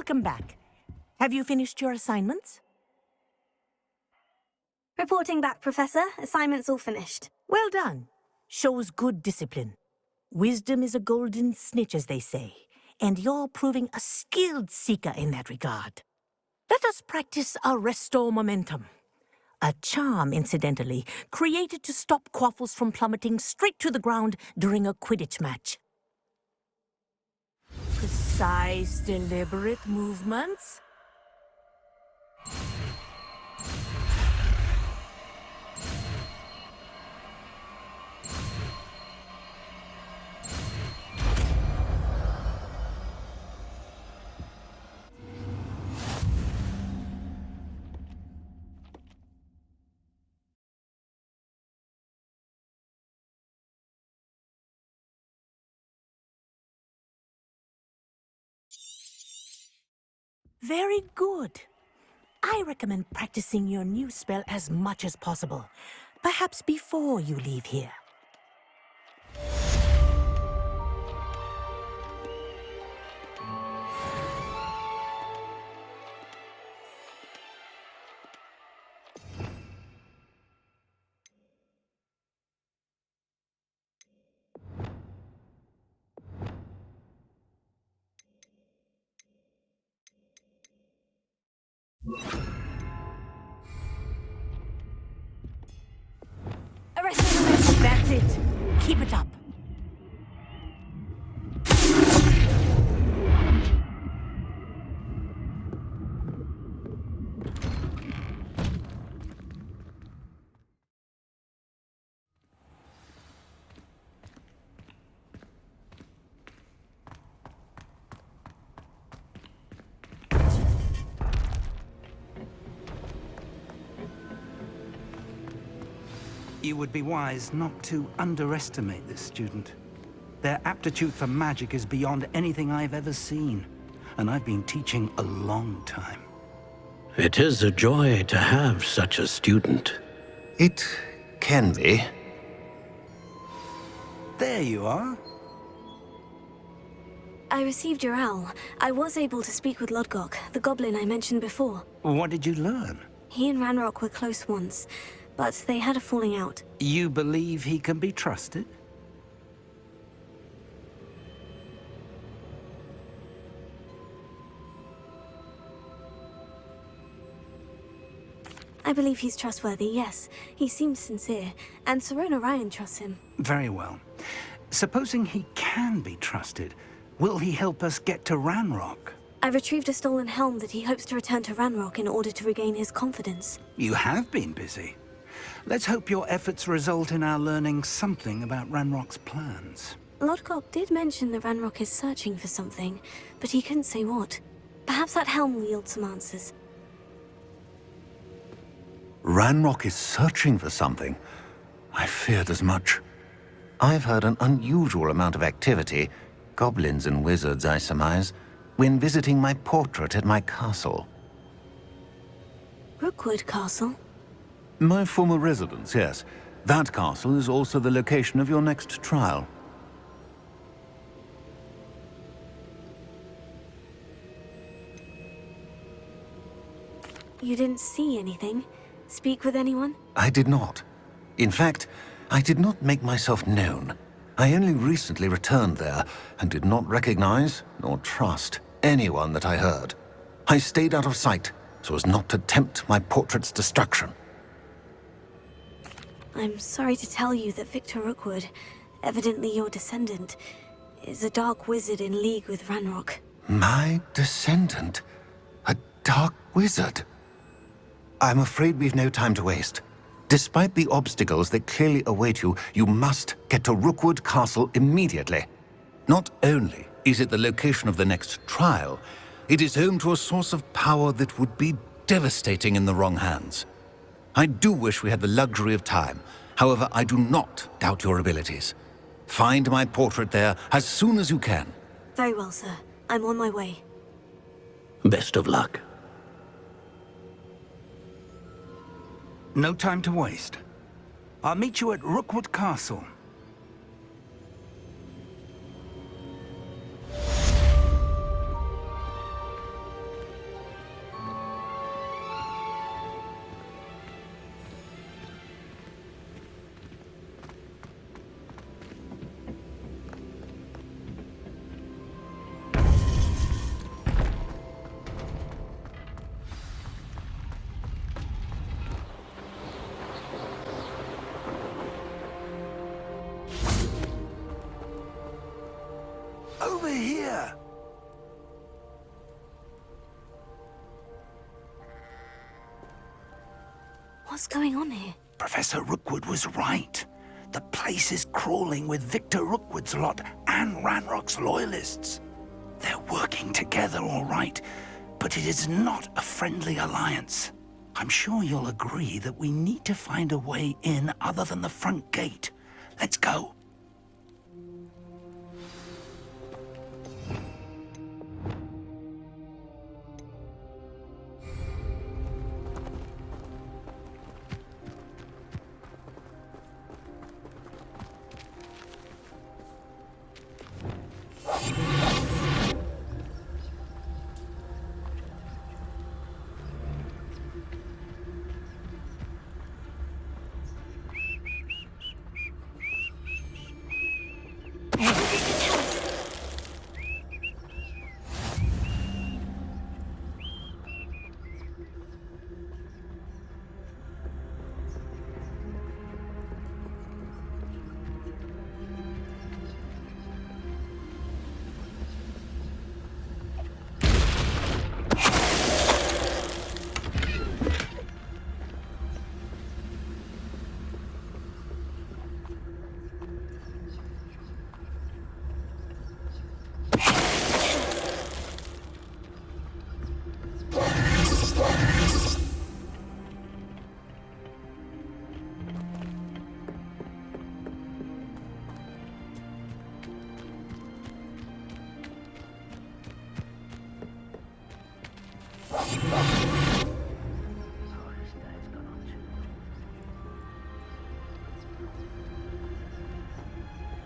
Welcome back. Have you finished your assignments? Reporting back, Professor. Assignment's all finished. Well done. Shows good discipline. Wisdom is a golden snitch, as they say, and you're proving a skilled seeker in that regard. Let us practice our restore momentum. A charm, incidentally, created to stop Quaffles from plummeting straight to the ground during a Quidditch match. Precise, deliberate movements. Very good. I recommend practicing your new spell as much as possible, perhaps before you leave here. That's it. Keep it up. You would be wise not to underestimate this student. Their aptitude for magic is beyond anything I've ever seen, and I've been teaching a long time. It is a joy to have such a student. It can be. There you are. I received your owl. I was able to speak with Lodgok, the goblin I mentioned before. What did you learn? He and Ranrock were close once, but they had a falling out. You believe he can be trusted? I believe he's trustworthy, yes. He seems sincere, and Sirona Ryan trusts him. Very well. Supposing he can be trusted, will he help us get to Ranrock? I retrieved a stolen helm that he hopes to return to Ranrock in order to regain his confidence. You have been busy. Let's hope your efforts result in our learning something about Ranrock's plans. Lodgok did mention that Ranrock is searching for something, but he couldn't say what. Perhaps that helm will yield some answers. Ranrock is searching for something. I feared as much. I've heard an unusual amount of activity, goblins and wizards, I surmise, when visiting my portrait at my castle. Rookwood Castle? My former residence, yes. That castle is also the location of your next trial. You didn't see anything? Speak with anyone? I did not. In fact, I did not make myself known. I only recently returned there and did not recognize nor trust anyone that I heard. I stayed out of sight so as not to tempt my portrait's destruction. I'm sorry to tell you that Victor Rookwood, evidently your descendant, is a dark wizard in league with Ranrock. My descendant? A dark wizard? I'm afraid we've no time to waste. Despite the obstacles that clearly await you, you must get to Rookwood Castle immediately. Not only is it the location of the next trial, it is home to a source of power that would be devastating in the wrong hands. I do wish we had the luxury of time. However, I do not doubt your abilities. Find my portrait there as soon as you can. Very well, sir. I'm on my way. Best of luck. No time to waste. I'll meet you at Rookwood Castle. over here! What's going on here? Professor Rookwood was right. The place is crawling with Victor Rookwood's lot and Ranrock's loyalists. They're working together, all right, but it is not a friendly alliance. I'm sure you'll agree that we need to find a way in other than the front gate. Let's go.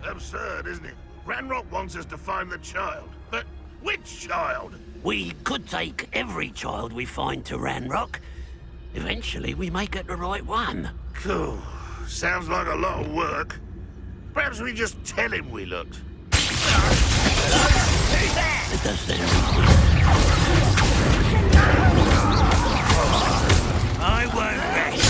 Absurd, isn't it? Ranrock wants us to find the child. But which child? We could take every child we find to Ranrock. Eventually, we may get the right one. Cool. Sounds like a lot of work. Perhaps we just tell him we looked. It does sound reasonable. I won't rest.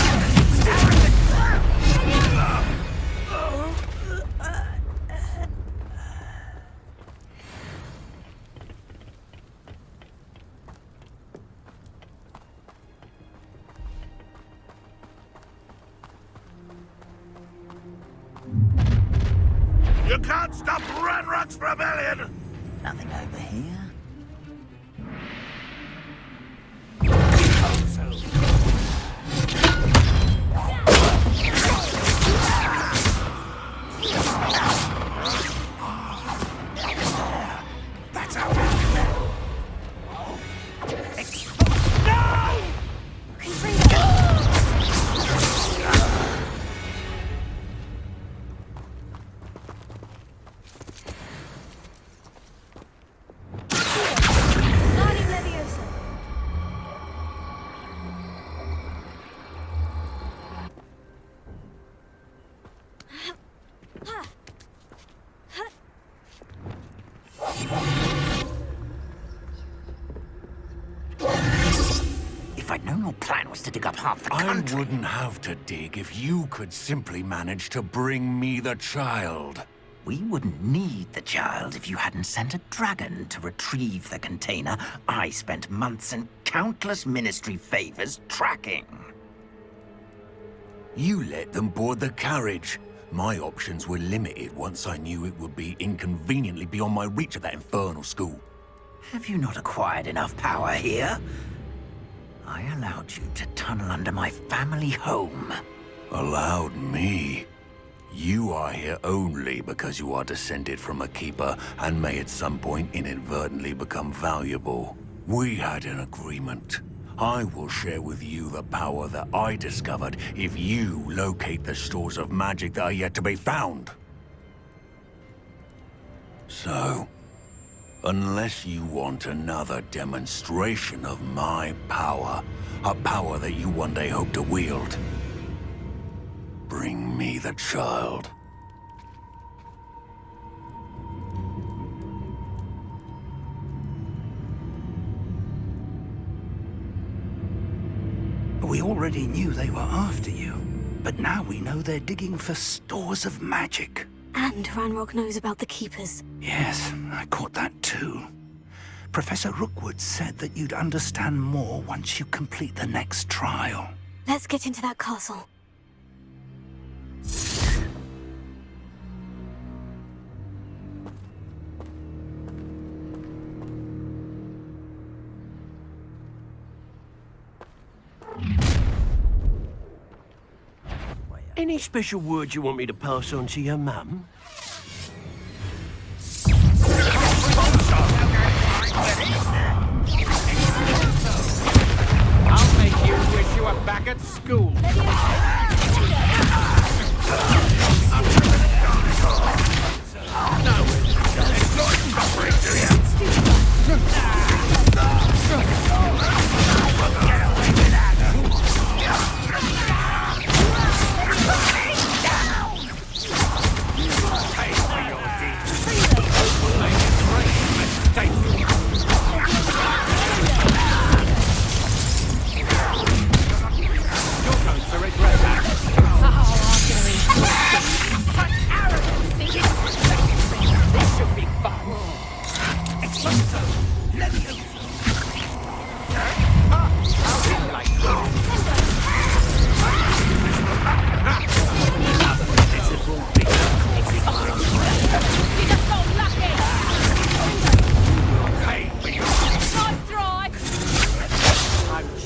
You can't stop Ranrock's rebellion! Nothing over here. That's how. If I'd known your plan was to dig up half the country... I wouldn't have to dig if you could simply manage to bring me the child. We wouldn't need the child if you hadn't sent a dragon to retrieve the container I spent months and countless ministry favors tracking. You let them board the carriage. My options were limited once I knew it would be inconveniently beyond my reach at that infernal school. Have you not acquired enough power here? I allowed you to tunnel under my family home. Allowed me? You are here only because you are descended from a keeper and may at some point inadvertently become valuable. We had an agreement. I will share with you the power that I discovered if you locate the stores of magic that are yet to be found. So, unless you want another demonstration of my power, a power that you one day hope to wield, bring me the child. We already knew they were after you, but now we know they're digging for stores of magic. And Ranrock knows about the Keepers. Yes, I caught that too. Professor Rookwood said that you'd understand more once you complete the next trial. Let's get into that castle. Any special words you want me to pass on to your mum? I'll make you wish you were back at school.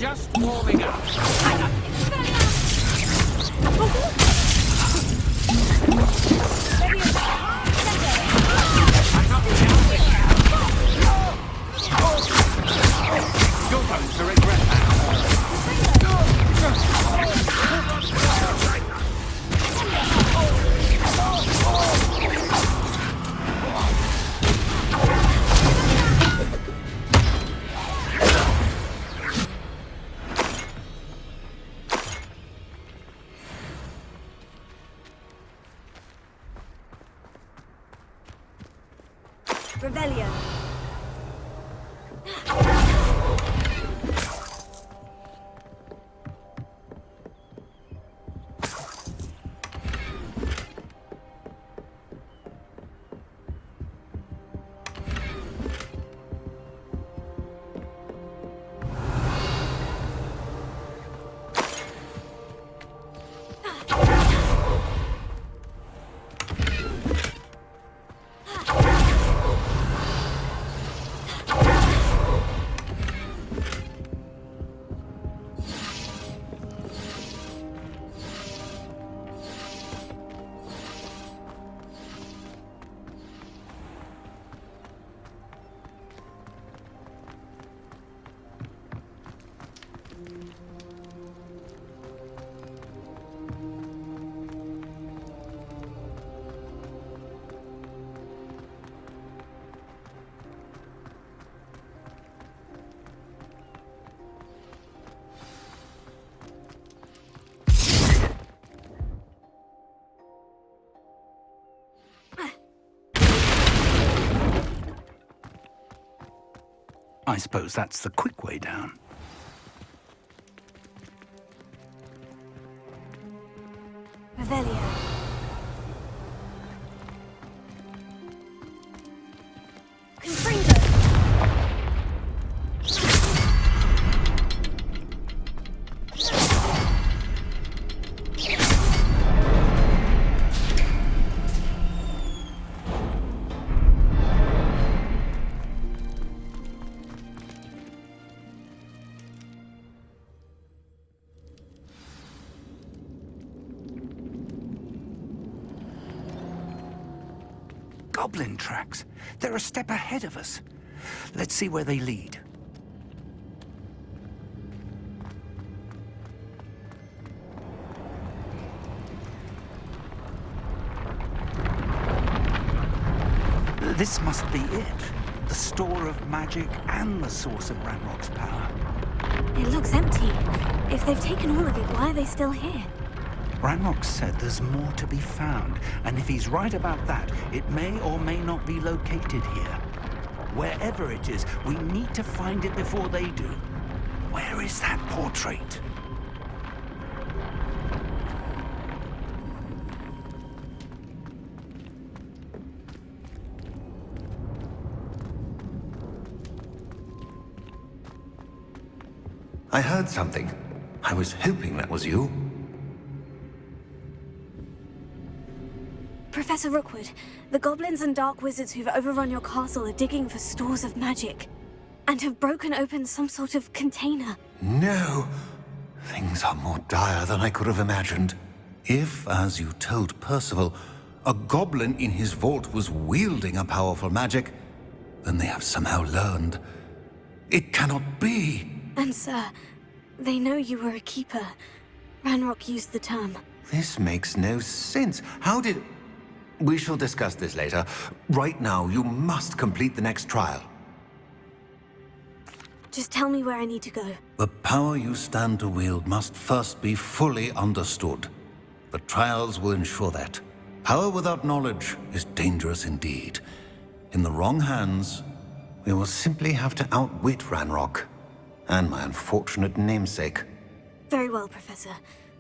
Just warming up. You're going to regret that. Revelio. I suppose that's the quick way down. Revelio. Confringo. Goblin tracks. They're a step ahead of us. Let's see where they lead. This must be it. The store of magic and the source of Ranrock's power. It looks empty. If they've taken all of it, why are they still here? Ranrock said there's more to be found, and if he's right about that, it may or may not be located here. Wherever it is, we need to find it before they do. Where is that portrait? I heard something. I was hoping that was you. Professor Rookwood, the goblins and dark wizards who've overrun your castle are digging for stores of magic and have broken open some sort of container. No! Things are more dire than I could have imagined. If, as you told Percival, a goblin in his vault was wielding a powerful magic, then they have somehow learned. It cannot be! And sir, they know you were a keeper. Ranrock used the term. This makes no sense. How did... We shall discuss this later. Right now, you must complete the next trial. Just tell me where I need to go. The power you stand to wield must first be fully understood. The trials will ensure that. Power without knowledge is dangerous indeed. In the wrong hands, we will simply have to outwit Ranrock and my unfortunate namesake. Very well, Professor.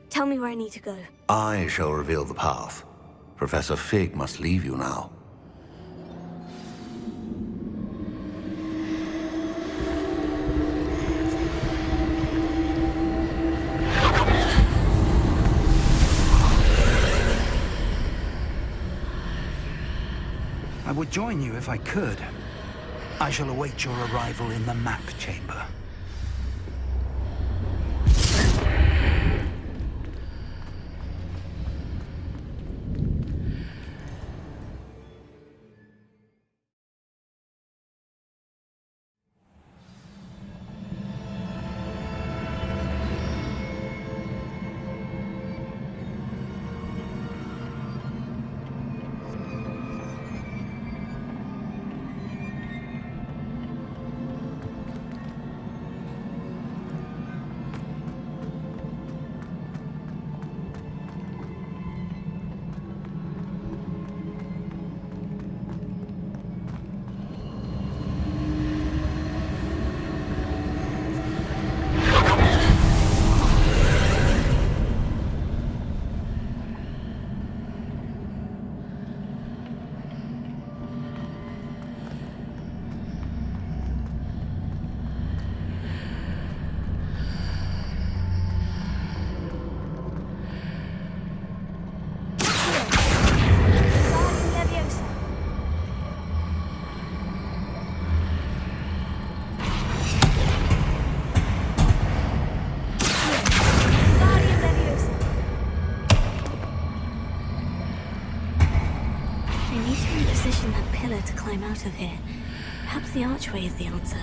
Tell me where I need to go. I shall reveal the path. Professor Fig must leave you now. I would join you if I could. I shall await your arrival in the map chamber. To climb out of here. Perhaps the archway is the answer.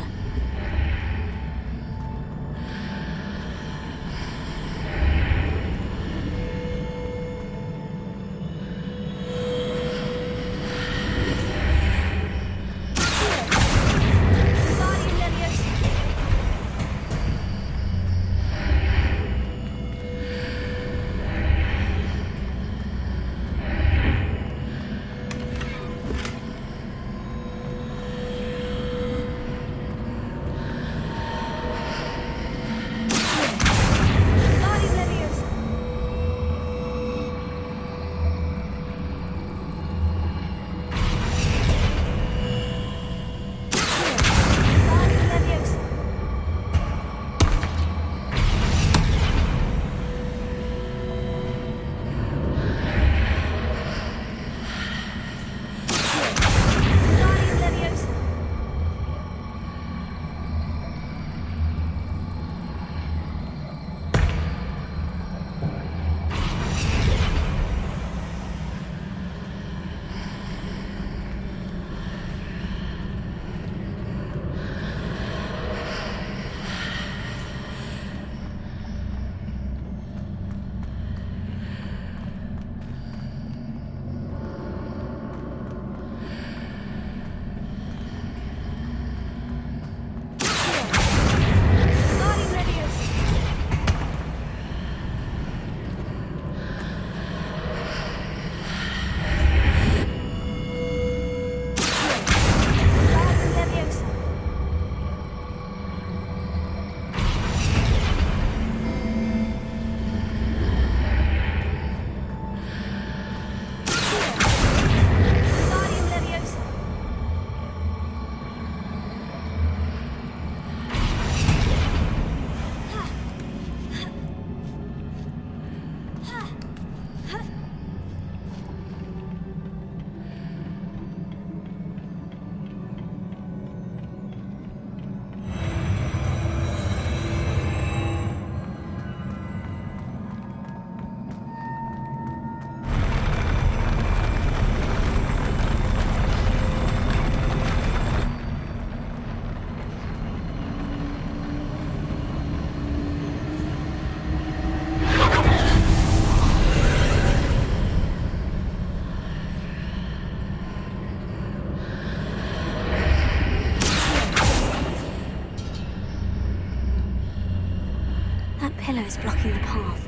is blocking the path.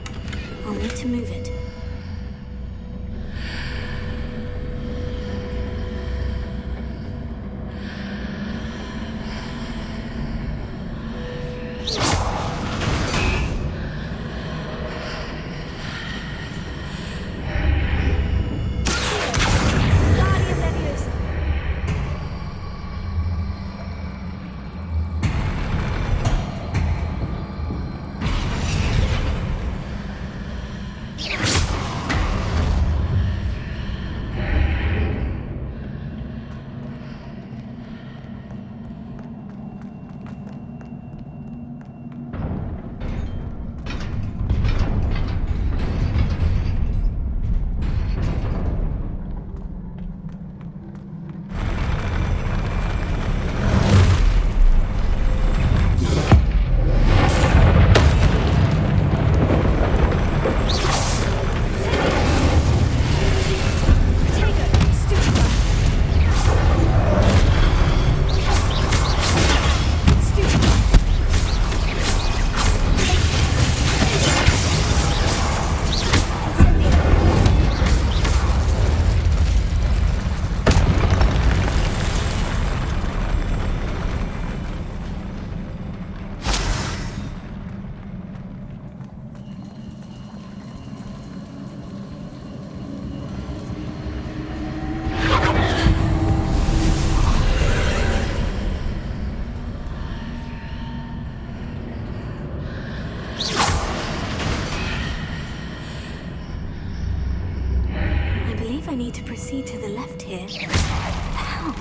I'll need to move it. I need to proceed to the left here. How?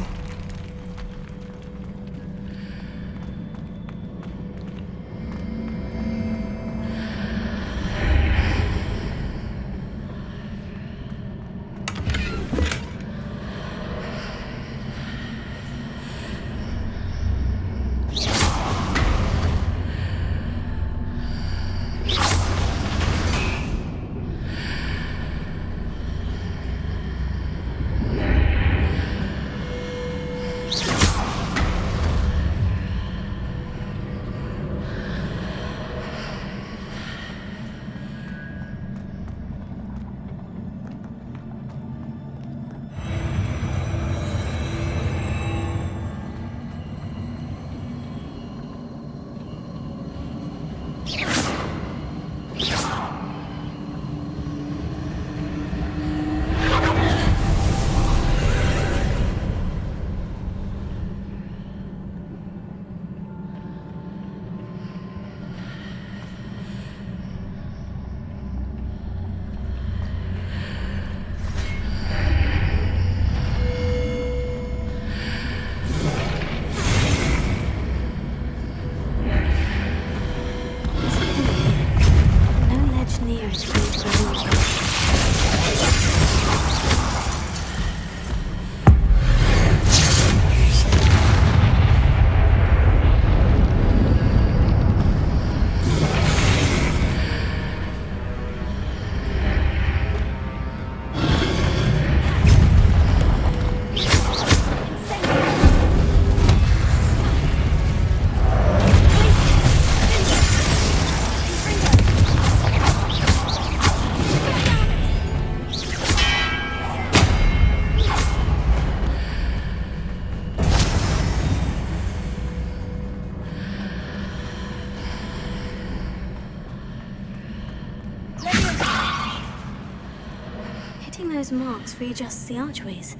Those marks readjusts the archways.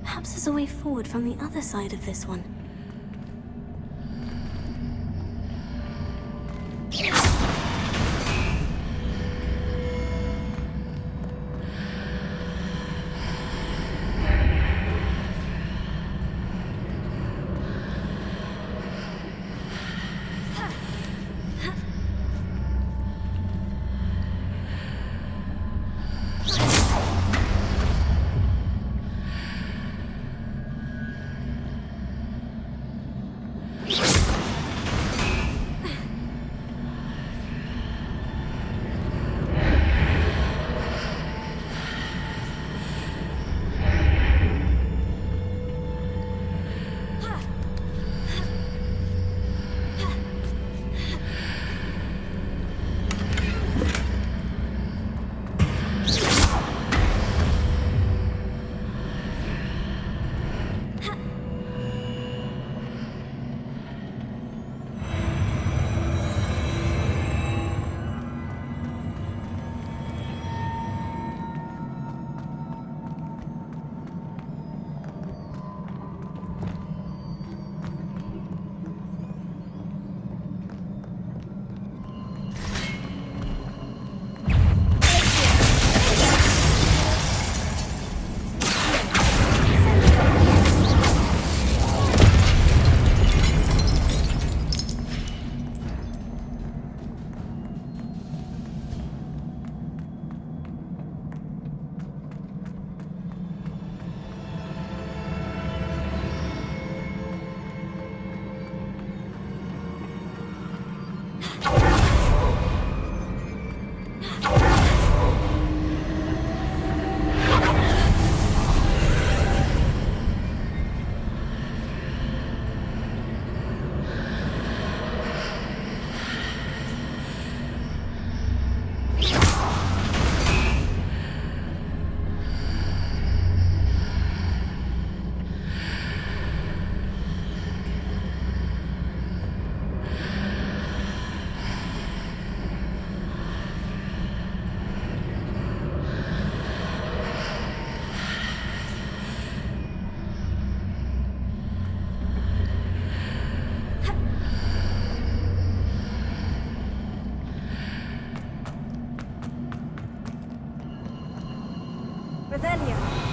Perhaps there's a way forward from the other side of this one. Revelio.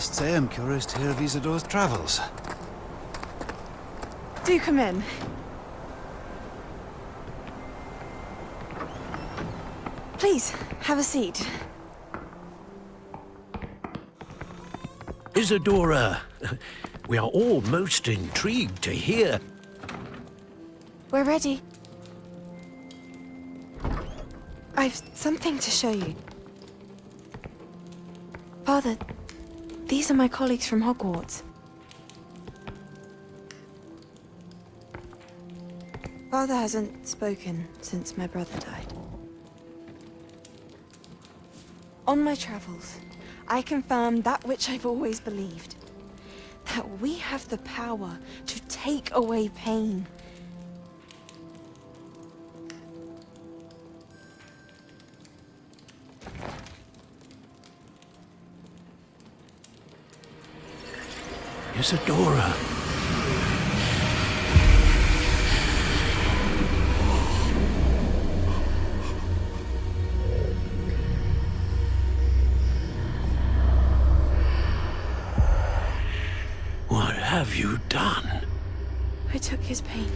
Must say I'm curious to hear of Isadora's travels. Do come in. Please, have a seat. Isadora, we are all most intrigued to hear. We're ready. I've something to show you. Father, these are my colleagues from Hogwarts. Father hasn't spoken since my brother died. On my travels, I confirmed that which I've always believed. That we have the power to take away pain. Isadora. What have you done? I took his pain.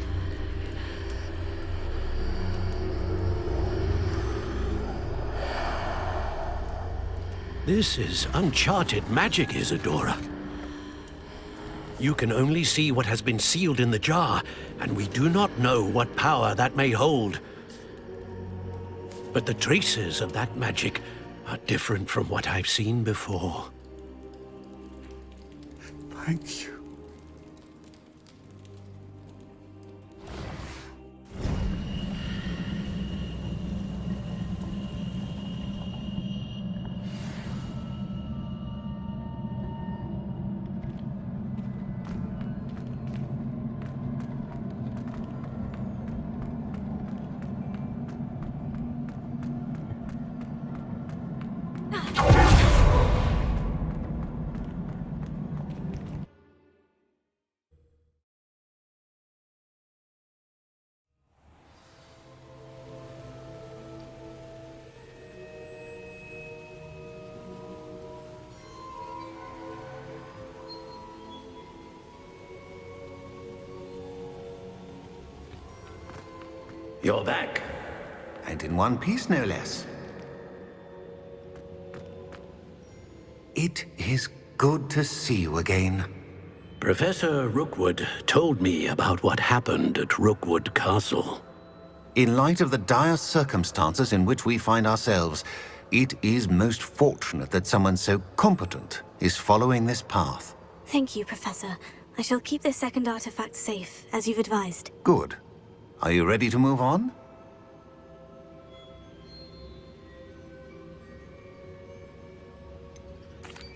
This is uncharted magic, Isadora. You can only see what has been sealed in the jar, and we do not know what power that may hold. But the traces of that magic are different from what I've seen before. Thank you. You're back. And in one piece, no less. It is good to see you again. Professor Rookwood told me about what happened at Rookwood Castle. In light of the dire circumstances in which we find ourselves, it is most fortunate that someone so competent is following this path. Thank you, Professor. I shall keep this second artifact safe, as you've advised. Good. Are you ready to move on?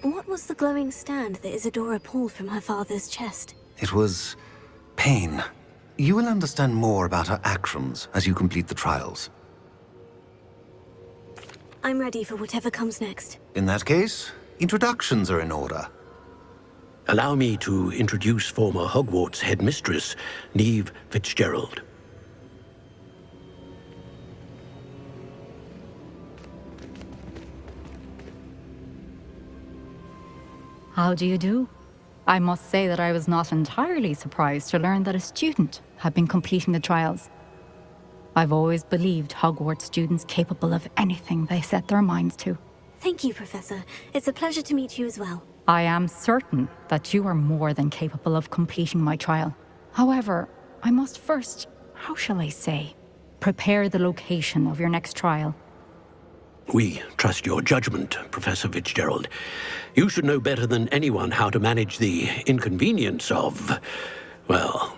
What was the glowing stand that Isadora pulled from her father's chest? It was pain. You will understand more about her actions as you complete the trials. I'm ready for whatever comes next. In that case, introductions are in order. Allow me to introduce former Hogwarts headmistress, Neve Fitzgerald. How do you do? I must say that I was not entirely surprised to learn that a student had been completing the trials. I've always believed Hogwarts students capable of anything they set their minds to. Thank you, Professor. It's a pleasure to meet you as well. I am certain that you are more than capable of completing my trial. However, I must first, how shall I say, prepare the location of your next trial. We trust your judgment, Professor Fitzgerald. You should know better than anyone how to manage the inconvenience of, well...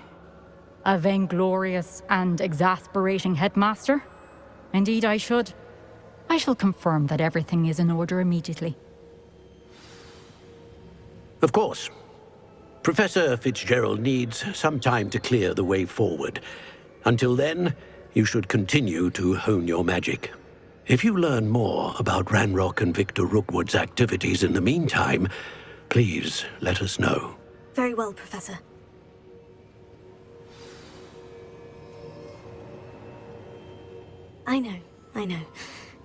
A vainglorious and exasperating headmaster? Indeed I should. I shall confirm that everything is in order immediately. Of course. Professor Fitzgerald needs some time to clear the way forward. Until then, you should continue to hone your magic. If you learn more about Ranrock and Victor Rookwood's activities in the meantime, please let us know. Very well, Professor. I know.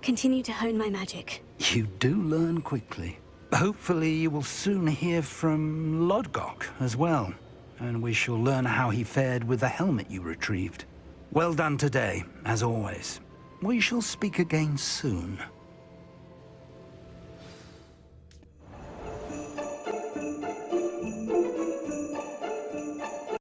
Continue to hone my magic. You do learn quickly. Hopefully you will soon hear from Lodgok as well, and we shall learn how he fared with the helmet you retrieved. Well done today, as always. We shall speak again soon.